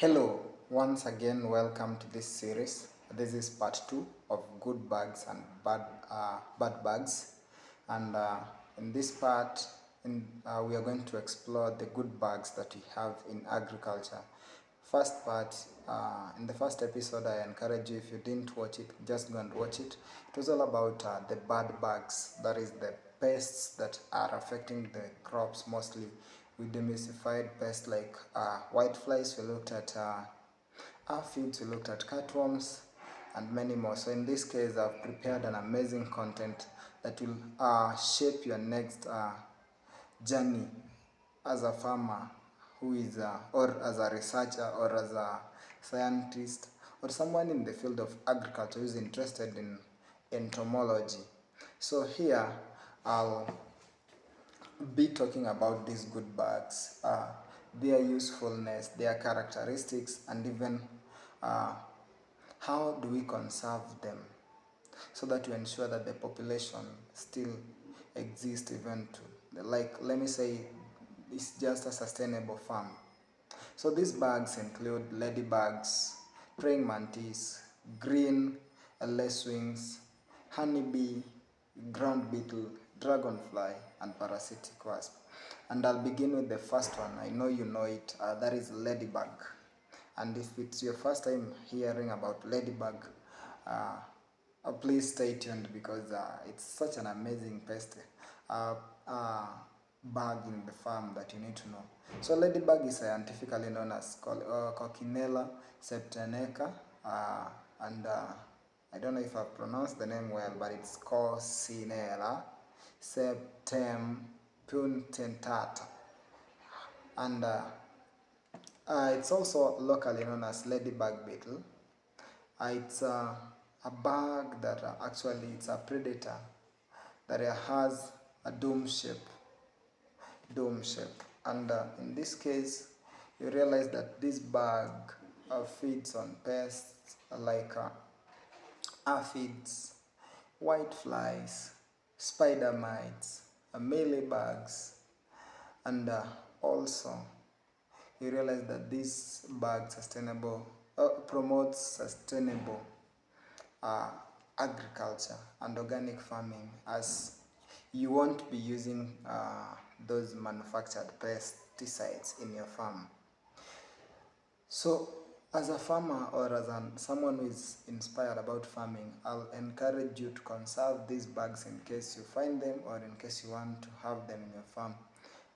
Hello, once again, welcome to this series. This is part 2 of good bugs and bad bugs. And in this part, we are going to explore the good bugs that we have in agriculture. First part, in the first episode, I encourage you, if you didn't watch it, just go and watch it. It was all about the bad bugs, that is the pests that are affecting the crops mostly. We demystified pests like whiteflies, we looked at aphids, we looked at cutworms, and many more. So in this case, I've prepared an amazing content that will shape your next journey as a farmer who is, or as a researcher, or as a scientist, or someone in the field of agriculture who is interested in entomology. So here, I'll be talking about these good bugs, their usefulness, their characteristics, and even uh, how do we conserve them so that we ensure that the population still exists even to, like, let me say, it's just a sustainable farm. So these bugs include ladybugs, praying mantis, green lacewings, honeybee, ground beetle, dragonfly, and parasitic wasp. And I'll begin with the first one. I know you know it. That is ladybug. And if it's your first time hearing about ladybug, uh, please stay tuned because it's such an amazing pest. Uh, uh, Bug in the farm that you need to know. So ladybug is scientifically known as Coccinella septeneca, and I don't know if I've pronounced the name well, but it's Coccinella septempunctata, and it's also locally known as ladybug beetle. It's a bug that actually it's a predator that has a dome shape, and in this case you realize that this bug feeds on pests like aphids, whiteflies, spider mites, mealybugs, and also you realize that this bug promotes sustainable uh, agriculture and organic farming, as you won't be using those manufactured pesticides in your farm. So as a farmer, or as someone who is inspired about farming, I'll encourage you to conserve these bugs in case you find them, or in case you want to have them in your farm.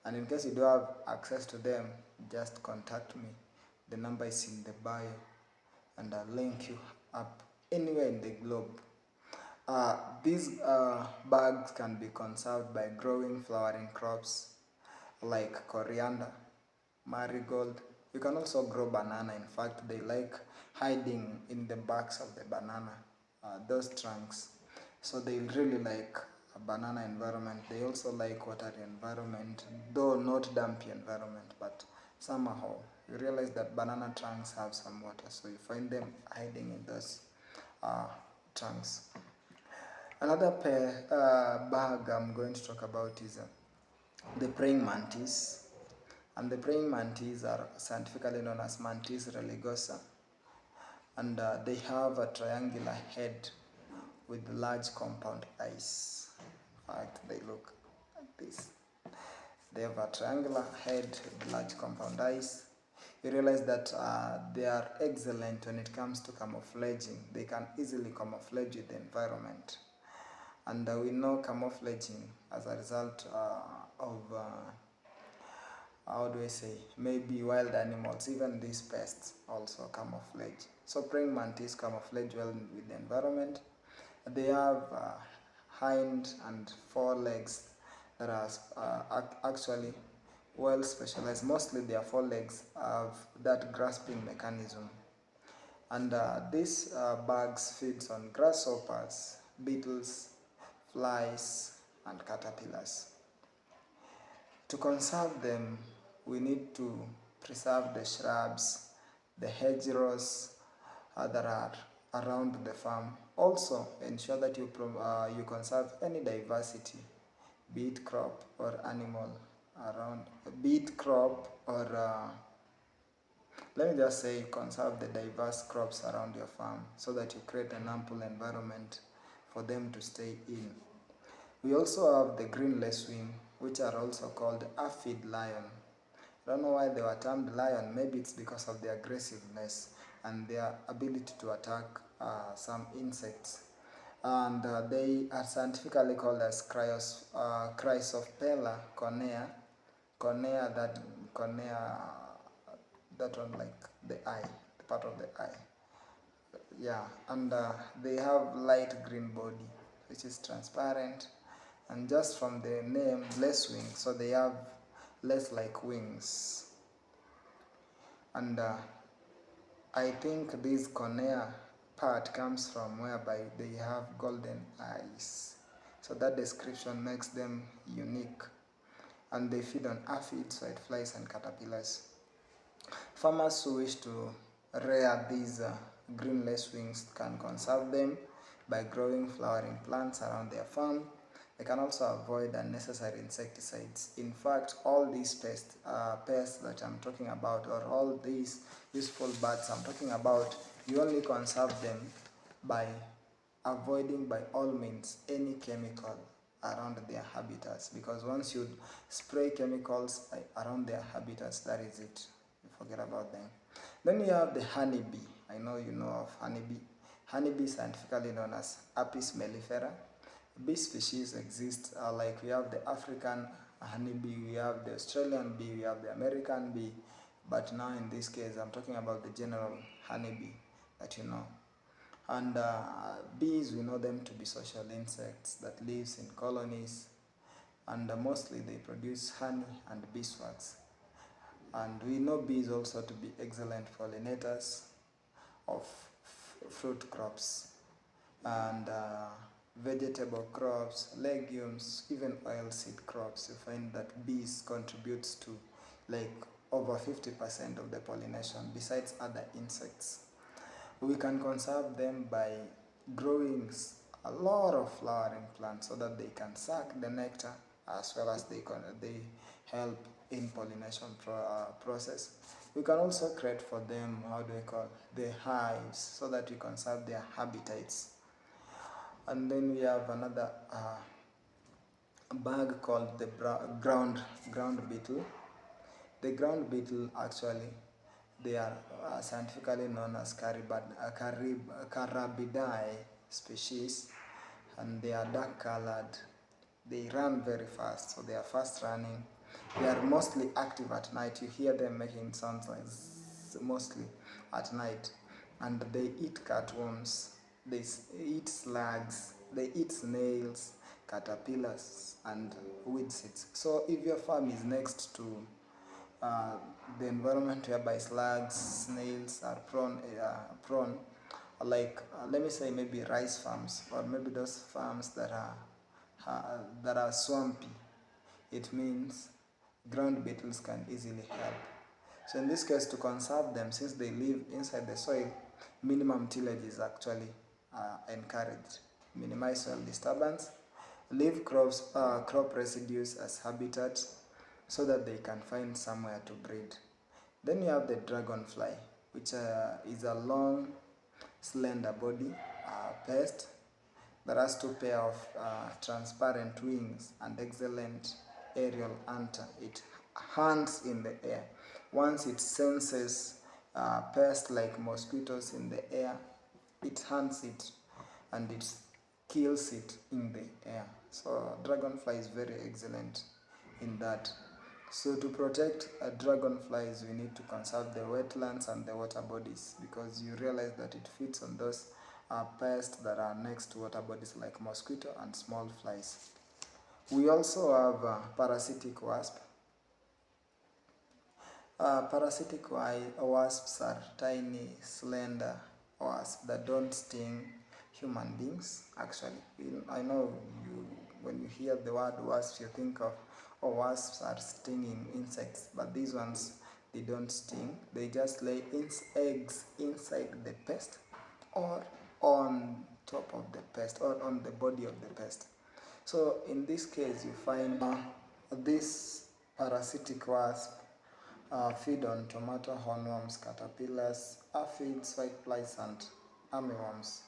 And in case you do have access to them, just contact me. The number is in the bio, and I'll link you up anywhere in the globe. These bugs can be conserved by growing flowering crops like coriander, marigold. You can also grow banana. In fact, they like hiding in the backs of the banana, those trunks. So they really like a banana environment. They also like watery environment, though not dampy environment, but somehow you realize that banana trunks have some water, so you find them hiding in those uh, trunks. Another bug I'm going to talk about is the praying mantis. And the praying mantis are scientifically known as Mantis religosa. And they have a triangular head with large compound eyes. In fact, they look like this. They have a triangular head with large compound eyes. You realize that they are excellent when it comes to camouflaging. They can easily camouflage with the environment. And we know camouflaging as a result of how do I say, maybe wild animals, even these pests also camouflage. So praying mantis camouflage well with the environment. They have hind and forelegs that are actually well specialized. Mostly their forelegs have that grasping mechanism. And these bugs feeds on grasshoppers, beetles, flies, and caterpillars. To conserve them, we need to preserve the shrubs, the hedgerows that are around the farm. Also, ensure that you conserve any diversity, be it crop or animal around, be it crop or Let me just say, conserve the diverse crops around your farm so that you create an ample environment for them to stay in. We also have the green lacewing, which are also called aphid lion. I don't know why they were termed lion. Maybe it's because of their aggressiveness and their ability to attack some insects. And they are scientifically called as Chrysophila cornea. Cornea, that one, like the eye, the part of the eye. Yeah, and they have light green body, which is transparent. And just from the name, lacewing, so they have less like wings. And I think this cornea part comes from whereby they have golden eyes. So that description makes them unique. And they feed on aphids, whiteflies, and caterpillars. Farmers who wish to rear these green lacewings can conserve them by growing flowering plants around their farm. They can also avoid unnecessary insecticides. In fact, all these pests that I'm talking about, or all these useful birds I'm talking about, you only conserve them by avoiding by all means any chemical around their habitats, because once you spray chemicals around their habitats, that is it. You forget about them. Then you have the honeybee. I know you know of honeybee. Honeybee, scientifically known as Apis mellifera. Bee species exist, like we have the African honeybee, we have the Australian bee, we have the American bee, but now in this case I'm talking about the general honeybee that you know. And bees, we know them to be social insects that lives in colonies, and mostly they produce honey and beeswax. And we know bees also to be excellent pollinators of fruit crops and vegetable crops, legumes, even oilseed crops. You find that bees contributes to like over 50% of the pollination, besides other insects. We can conserve them by growing a lot of flowering plants so that they can suck the nectar, as well as they help in pollination process. We can also create for them, the hives, so that we conserve their habitats. And then we have another bug called the ground beetle. The ground beetle, actually, they are scientifically known as Carabidae species, and they are dark colored. They run very fast, so they are fast running. They are mostly active at night. You hear them making sounds like mostly at night. And they eat cutworms, they eat slugs, they eat snails, caterpillars, and weed seeds. So if your farm is next to the environment whereby slugs, snails are prone, like let me say maybe rice farms, or maybe those farms that are swampy, it means ground beetles can easily help. So in this case, to conserve them, since they live inside the soil, minimum tillage is actually encouraged. Minimize soil disturbance, leave crop residues as habitat so that they can find somewhere to breed. Then you have the dragonfly, which is a long, slender body pest that has two pair of transparent wings and excellent aerial hunter. It hunts in the air. Once it senses pests like mosquitoes in the air, it hunts it and it kills it in the air. So dragonfly is very excellent in that. So to protect dragonflies, we need to conserve the wetlands and the water bodies, because you realize that it feeds on those pests that are next to water bodies like mosquito and small flies. We also have parasitic wasp. Parasitic wasps are tiny, slender wasps that don't sting human beings. Actually, I know when you hear the word wasp, you think of, oh, wasps are stinging insects, but these ones, they don't sting. They just lay eggs inside the pest, or on top of the pest, or on the body of the pest. So in this case, you find this parasitic wasp feed on tomato hornworms, caterpillars, aphids, whiteflies, and armyworms.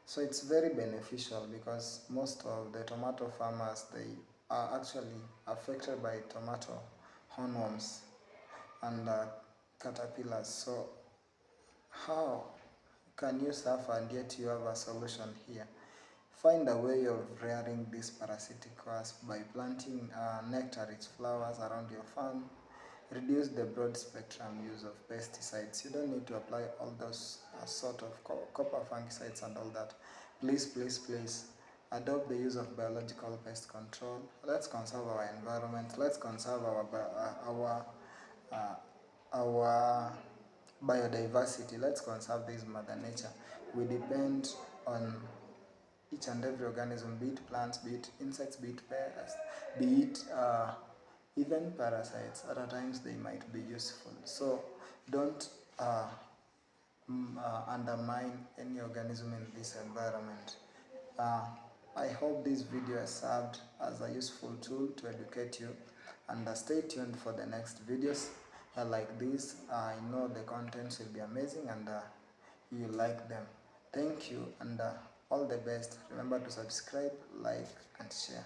So it's very beneficial because most of the tomato farmers, they are actually affected by tomato hornworms and caterpillars. So how can you suffer and yet you have a solution here? Find a way of rearing this parasitic wasp by planting nectar-rich flowers around your farm. Reduce the broad spectrum use of pesticides. You don't need to apply all those sort of copper fungicides and all that. Please, please, please adopt the use of biological pest control. Let's conserve our environment. Let's conserve our biodiversity. Let's conserve this mother nature. We depend on each and every organism, be it plants, be it insects, be it pests, be it even parasites. At times they might be useful. So don't undermine any organism in this environment. I hope this video has served as a useful tool to educate you, and stay tuned for the next videos like this. I know the contents will be amazing and you like them. Thank you and all the best. Remember to subscribe, like and share.